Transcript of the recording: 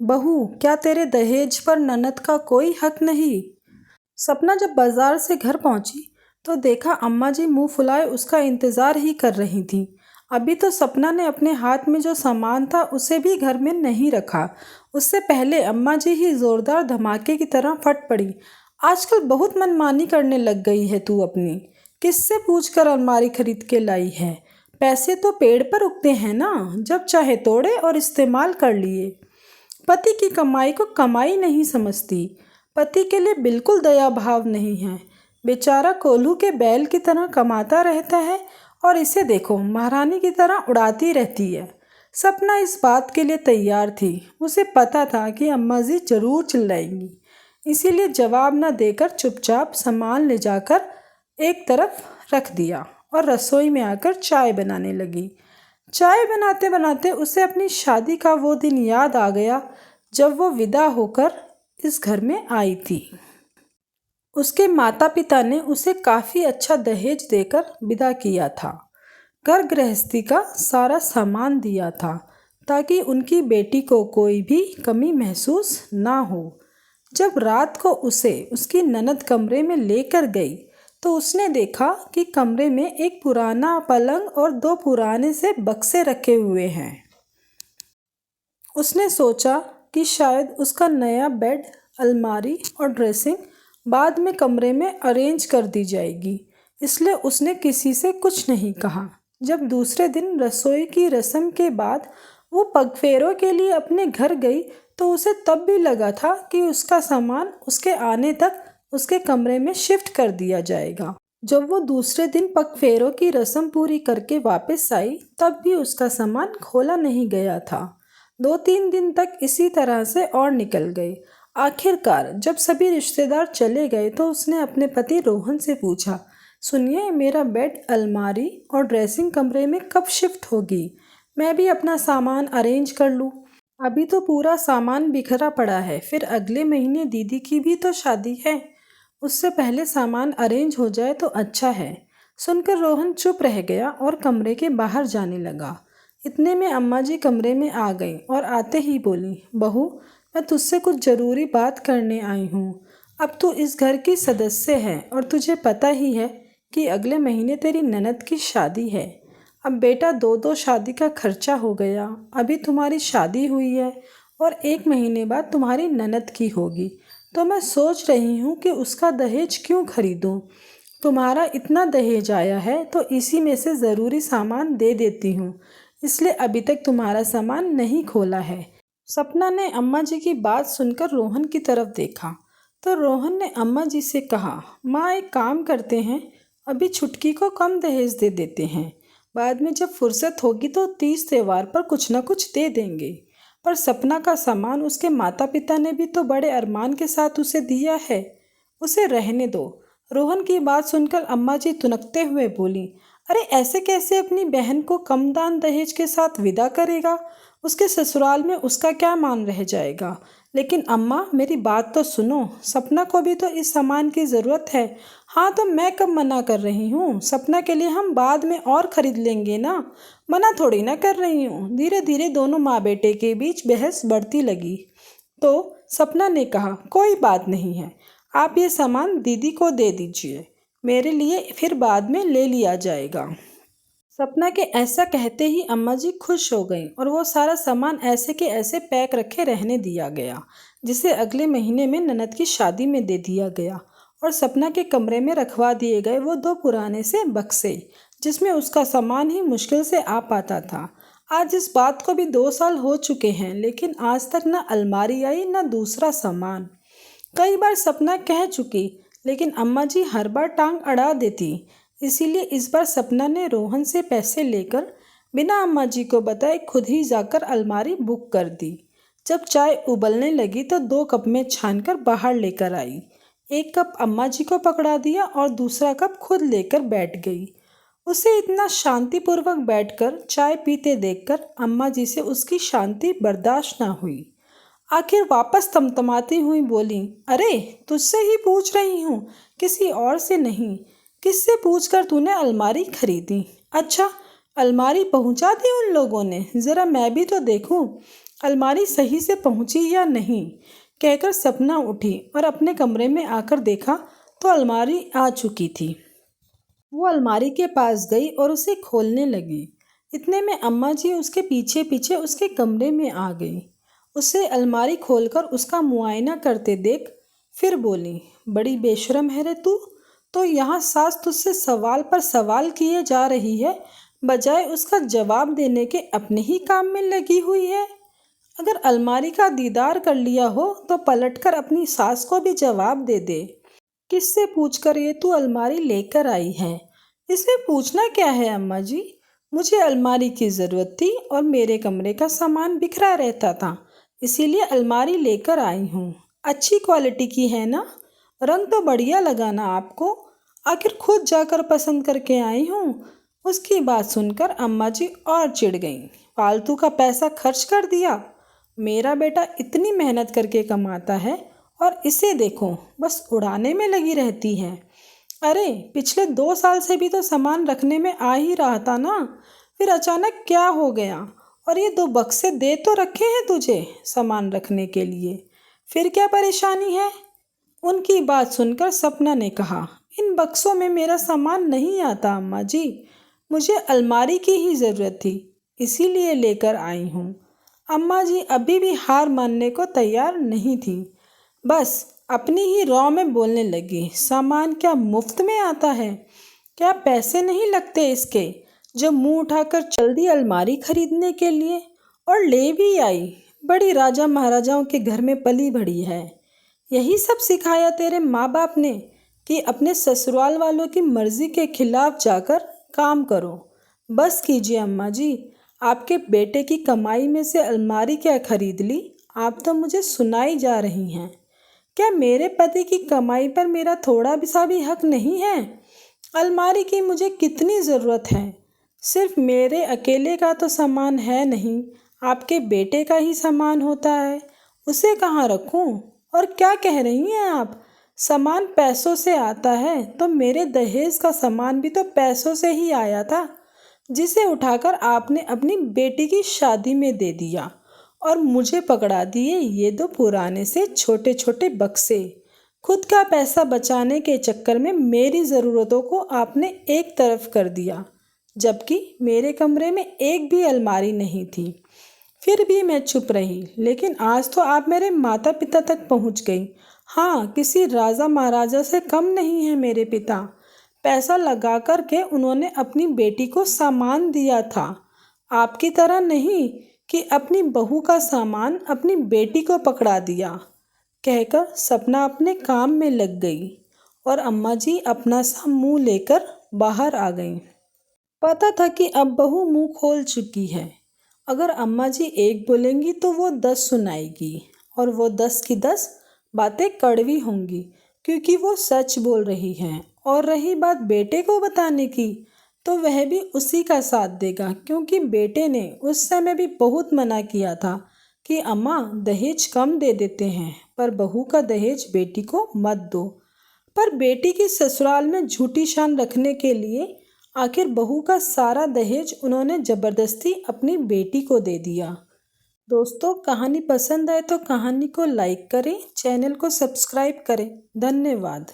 बहू, क्या तेरे दहेज पर ननद का कोई हक नहीं? सपना जब बाजार से घर पहुंची तो देखा अम्मा जी मुंह फुलाए उसका इंतजार ही कर रही थी। अभी तो सपना ने अपने हाथ में जो सामान था उसे भी घर में नहीं रखा। उससे पहले अम्मा जी ही जोरदार धमाके की तरह फट पड़ी। आजकल बहुत मनमानी करने लग गई है तू अपनी। किससे पूछकर अलमारी खरीद के लाई है? पैसे तो पेड़ पर उगते हैं ना, जब चाहे तोड़े और इस्तेमाल कर लिए। पति की कमाई को कमाई नहीं समझती। पति के लिए बिल्कुल दया भाव नहीं है। बेचारा कोल्हू के बैल की तरह कमाता रहता है और इसे देखो महारानी की तरह उड़ाती रहती है। सपना इस बात के लिए तैयार थी। उसे पता था कि अम्मा जी जरूर चिल्लाएंगी, इसीलिए जवाब न देकर चुपचाप सामान ले जाकर एक तरफ रख दिया और रसोई में आकर चाय बनाने लगी। चाय बनाते बनाते उसे अपनी शादी का वो दिन याद आ गया जब वो विदा होकर इस घर में आई थी। उसके माता पिता ने उसे काफ़ी अच्छा दहेज देकर विदा किया था। घर गृहस्थी का सारा सामान दिया था ताकि उनकी बेटी को कोई भी कमी महसूस ना हो। जब रात को उसे उसकी ननद कमरे में लेकर गई तो उसने देखा कि कमरे में एक पुराना पलंग और दो पुराने से बक्से रखे हुए हैं। उसने सोचा कि शायद उसका नया बेड, अलमारी और ड्रेसिंग बाद में कमरे में अरेंज कर दी जाएगी, इसलिए उसने किसी से कुछ नहीं कहा। जब दूसरे दिन रसोई की रस्म के बाद वो पगफेरों के लिए अपने घर गई तो उसे तब भी लगा था कि उसका सामान उसके आने तक उसके कमरे में शिफ्ट कर दिया जाएगा। जब वो दूसरे दिन पगफेरों की रस्म पूरी करके वापस आई तब भी उसका सामान खोला नहीं गया था। 2-3 दिन तक इसी तरह से और निकल गए। आखिरकार जब सभी रिश्तेदार चले गए तो उसने अपने पति रोहन से पूछा, सुनिए, मेरा बेड, अलमारी और ड्रेसिंग कमरे में कब शिफ्ट होगी? मैं भी अपना सामान अरेंज कर लूँ। अभी तो पूरा सामान बिखरा पड़ा है, फिर अगले महीने दीदी की भी तो शादी है। उससे पहले सामान अरेंज हो जाए तो अच्छा है। सुनकर रोहन चुप रह गया और कमरे के बाहर जाने लगा। इतने में अम्मा जी कमरे में आ गई और आते ही बोली, बहू, मैं तुझसे कुछ ज़रूरी बात करने आई हूँ। अब तू इस घर की सदस्य है और तुझे पता ही है कि अगले महीने तेरी ननद की शादी है। अब बेटा, 2-2 शादी का खर्चा हो गया। अभी तुम्हारी शादी हुई है और 1 महीने बाद तुम्हारी ननद की होगी, तो मैं सोच रही हूँ कि उसका दहेज क्यों खरीदूँ। तुम्हारा इतना दहेज आया है तो इसी में से ज़रूरी सामान दे देती हूँ, इसलिए अभी तक तुम्हारा सामान नहीं खोला है। सपना ने अम्मा जी की बात सुनकर रोहन की तरफ देखा तो रोहन ने अम्मा जी से कहा, माँ, एक काम करते हैं, अभी छुटकी को कम दहेज दे देते हैं, बाद में जब फुर्सत होगी तो 30 त्योहार पर कुछ ना कुछ दे देंगे। पर सपना का सामान उसके माता पिता ने भी तो बड़े अरमान के साथ उसे दिया है, उसे रहने दो। रोहन की बात सुनकर अम्मा जी तुनकते हुए बोली, अरे ऐसे कैसे अपनी बहन को कम दान दहेज के साथ विदा करेगा? उसके ससुराल में उसका क्या मान रह जाएगा? लेकिन अम्मा, मेरी बात तो सुनो, सपना को भी तो इस सामान की ज़रूरत है। हाँ, तो मैं कब मना कर रही हूँ? सपना के लिए हम बाद में और ख़रीद लेंगे ना, मना थोड़ी ना कर रही हूँ। धीरे धीरे दोनों माँ बेटे के बीच बहस बढ़ती लगी तो सपना ने कहा, कोई बात नहीं है, आप ये सामान दीदी को दे दीजिए, मेरे लिए फिर बाद में ले लिया जाएगा। सपना के ऐसा कहते ही अम्मा जी खुश हो गईं और वो सारा सामान ऐसे के ऐसे पैक रखे रहने दिया गया, जिसे अगले महीने में ननद की शादी में दे दिया गया। और सपना के कमरे में रखवा दिए गए वो 2 पुराने से बक्से, जिसमें उसका सामान ही मुश्किल से आ पाता था। आज इस बात को भी 2 साल हो चुके हैं, लेकिन आज तक न अलमारी आई न दूसरा सामान। कई बार सपना कह चुकी, लेकिन अम्मा जी हर बार टांग अड़ा देती। इसीलिए इस बार सपना ने रोहन से पैसे लेकर बिना अम्मा जी को बताए खुद ही जाकर अलमारी बुक कर दी। जब चाय उबलने लगी तो 2 कप में छानकर बाहर लेकर आई। 1 कप अम्मा जी को पकड़ा दिया और दूसरा कप खुद लेकर बैठ गई। उसे इतना शांतिपूर्वक बैठकर चाय पीते देखकर अम्मा जी से उसकी शांति बर्दाश्त न हुई। आखिर वापस तमतमाती हुई बोली, अरे तुझसे ही पूछ रही हूँ, किसी और से नहीं। किससे पूछकर तूने अलमारी खरीदी? अच्छा, अलमारी पहुँचा दी उन लोगों ने? ज़रा मैं भी तो देखूँ। अलमारी सही से पहुंची या नहीं, कहकर सपना उठी और अपने कमरे में आकर देखा तो अलमारी आ चुकी थी। वो अलमारी के पास गई और उसे खोलने लगी। इतने में अम्मा जी उसके पीछे पीछे उसके कमरे में आ गई। उसे अलमारी खोलकर उसका मुआयना करते देख फिर बोली, बड़ी बेशरम है रे तू। तो यहाँ सास तुझसे सवाल पर सवाल किए जा रही है, बजाय उसका जवाब देने के अपने ही काम में लगी हुई है। अगर अलमारी का दीदार कर लिया हो तो पलटकर अपनी सास को भी जवाब दे दे। किससे पूछकर ये तू अलमारी लेकर आई है? इसमें पूछना क्या है अम्मा जी? मुझे अलमारी की ज़रूरत थी और मेरे कमरे का सामान बिखरा रहता था, इसीलिए अलमारी लेकर आई हूँ। अच्छी क्वालिटी की है ना? रंग तो बढ़िया लगा ना आपको? आखिर खुद जाकर पसंद करके आई हूँ। उसकी बात सुनकर अम्मा जी और चिढ़ गईं। फालतू का पैसा खर्च कर दिया। मेरा बेटा इतनी मेहनत करके कमाता है और इसे देखो बस उड़ाने में लगी रहती है। अरे पिछले 2 साल से भी तो सामान रखने में आ ही रहा था ना, फिर अचानक क्या हो गया? और ये 2 बक्से दे तो रखे हैं तुझे सामान रखने के लिए, फिर क्या परेशानी है? उनकी बात सुनकर सपना ने कहा, इन बक्सों में मेरा सामान नहीं आता अम्मा जी, मुझे अलमारी की ही ज़रूरत थी, इसीलिए लेकर आई हूँ। अम्मा जी अभी भी हार मानने को तैयार नहीं थी, बस अपनी ही रॉ में बोलने लगी, सामान क्या मुफ्त में आता है? क्या पैसे नहीं लगते इसके? जो मुंह उठाकर चल दी अलमारी खरीदने के लिए और ले भी आई। बड़ी राजा महाराजाओं के घर में पली बड़ी है। यही सब सिखाया तेरे माँ बाप ने कि अपने ससुराल वालों की मर्जी के खिलाफ जाकर काम करो। बस कीजिए अम्मा जी, आपके बेटे की कमाई में से अलमारी क्या खरीद ली? आप तो मुझे सुनाई जा रही हैं। क्या मेरे पति की कमाई पर मेरा थोड़ा भी सा भी हक नहीं है? अलमारी की मुझे कितनी ज़रूरत है? सिर्फ मेरे अकेले का तो सामान है नहीं, आपके बेटे का ही सामान होता है। उसे कहाँ रखूं? और क्या कह रही हैं आप? सामान पैसों से आता है तो मेरे दहेज का सामान भी तो पैसों से ही आया था, जिसे उठाकर आपने अपनी बेटी की शादी में दे दिया और मुझे पकड़ा दिए ये 2 पुराने से छोटे छोटे बक्से। खुद का पैसा बचाने के चक्कर में मेरी ज़रूरतों को आपने एक तरफ कर दिया, जबकि मेरे कमरे में एक भी अलमारी नहीं थी। फिर भी मैं चुप रही, लेकिन आज तो आप मेरे माता पिता तक पहुंच गई। हाँ, किसी राजा महाराजा से कम नहीं है मेरे पिता। पैसा लगा कर के उन्होंने अपनी बेटी को सामान दिया था, आपकी तरह नहीं कि अपनी बहू का सामान अपनी बेटी को पकड़ा दिया। कहकर सपना अपने काम में लग गई और अम्मा जी अपना सा मुंह लेकर बाहर आ गईं। पता था कि अब बहू मुंह खोल चुकी है। अगर अम्मा जी एक बोलेंगी तो वो 10 सुनाएगी और वो 10 की 10 बातें कड़वी होंगी, क्योंकि वो सच बोल रही हैं। और रही बात बेटे को बताने की, तो वह भी उसी का साथ देगा, क्योंकि बेटे ने उस समय भी बहुत मना किया था कि अम्मा दहेज कम दे देते हैं, पर बहू का दहेज बेटी को मत दो। पर बेटी की ससुराल में झूठी शान रखने के लिए आखिर बहू का सारा दहेज उन्होंने ज़बरदस्ती अपनी बेटी को दे दिया। दोस्तों, कहानी पसंद आए तो कहानी को लाइक करें, चैनल को सब्सक्राइब करें। धन्यवाद।